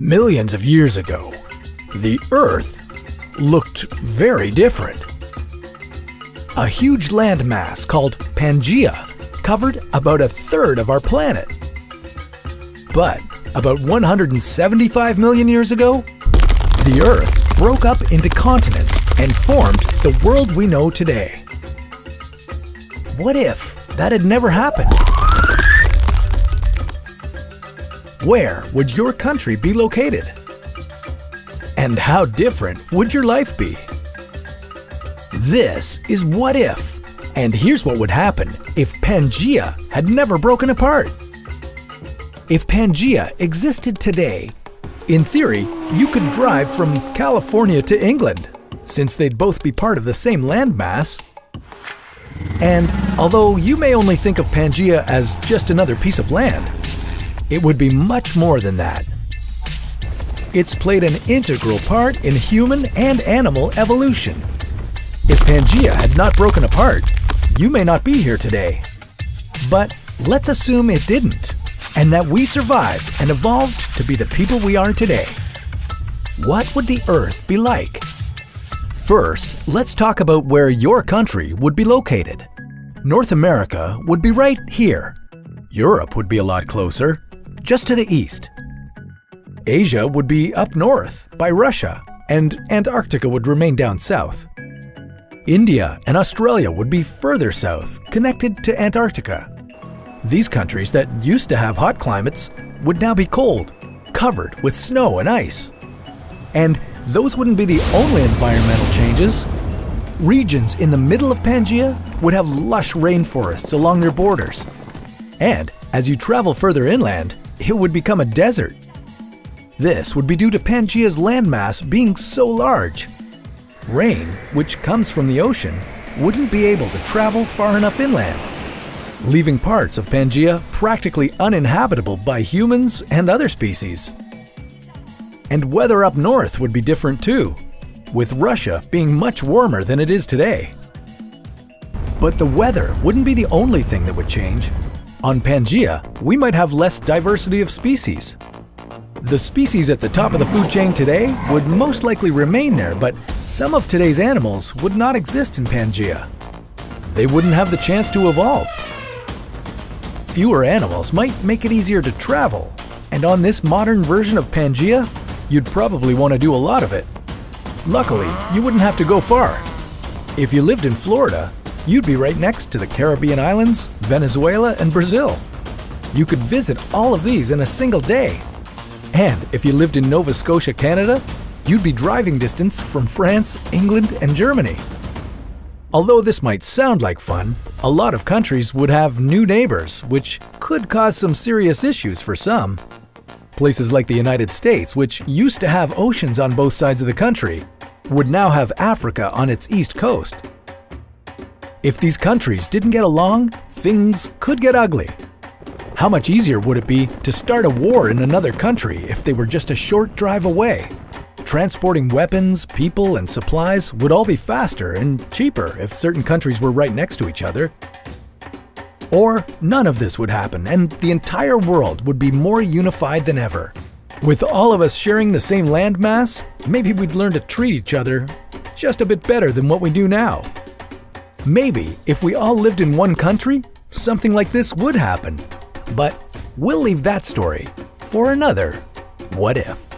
Millions of years ago, the Earth looked very different. A huge landmass called Pangaea covered about a third of our planet. But about 175 million years ago, the Earth broke up into continents and formed the world we know today. What if that had never happened? Where would your country be located? And how different would your life be? This is What If, and here's what would happen if Pangaea had never broken apart. If Pangaea existed today, in theory, you could drive from California to England, since they'd both be part of the same landmass. And although you may only think of Pangaea as just another piece of land, it would be much more than that. It's played an integral part in human and animal evolution. If Pangaea had not broken apart, you may not be here today. But let's assume it didn't, and that we survived and evolved to be the people we are today. What would the Earth be like? First, let's talk about where your country would be located. North America would be right here. Europe would be a lot closer, just to the east. Asia would be up north by Russia, and Antarctica would remain down south. India and Australia would be further south, connected to Antarctica. These countries that used to have hot climates would now be cold, covered with snow and ice. And those wouldn't be the only environmental changes. Regions in the middle of Pangaea would have lush rainforests along their borders. And as you travel further inland, it would become a desert. This would be due to Pangaea's landmass being so large. Rain, which comes from the ocean, wouldn't be able to travel far enough inland, leaving parts of Pangaea practically uninhabitable by humans and other species. And weather up north would be different too, with Russia being much warmer than it is today. But the weather wouldn't be the only thing that would change. On Pangaea, we might have less diversity of species. The species at the top of the food chain today would most likely remain there, but some of today's animals would not exist in Pangaea. They wouldn't have the chance to evolve. Fewer animals might make it easier to travel, and on this modern version of Pangaea, you'd probably want to do a lot of it. Luckily, you wouldn't have to go far. If you lived in Florida, you'd be right next to the Caribbean islands, Venezuela, and Brazil. You could visit all of these in a single day. And if you lived in Nova Scotia, Canada, you'd be driving distance from France, England, and Germany. Although this might sound like fun, a lot of countries would have new neighbors, which could cause some serious issues for some. Places like the United States, which used to have oceans on both sides of the country, would now have Africa on its east coast. If these countries didn't get along, things could get ugly. How much easier would it be to start a war in another country if they were just a short drive away? Transporting weapons, people, and supplies would all be faster and cheaper if certain countries were right next to each other. Or none of this would happen, and the entire world would be more unified than ever. With all of us sharing the same landmass, maybe we'd learn to treat each other just a bit better than what we do now. Maybe if we all lived in one country, something like this would happen. But we'll leave that story for another What If.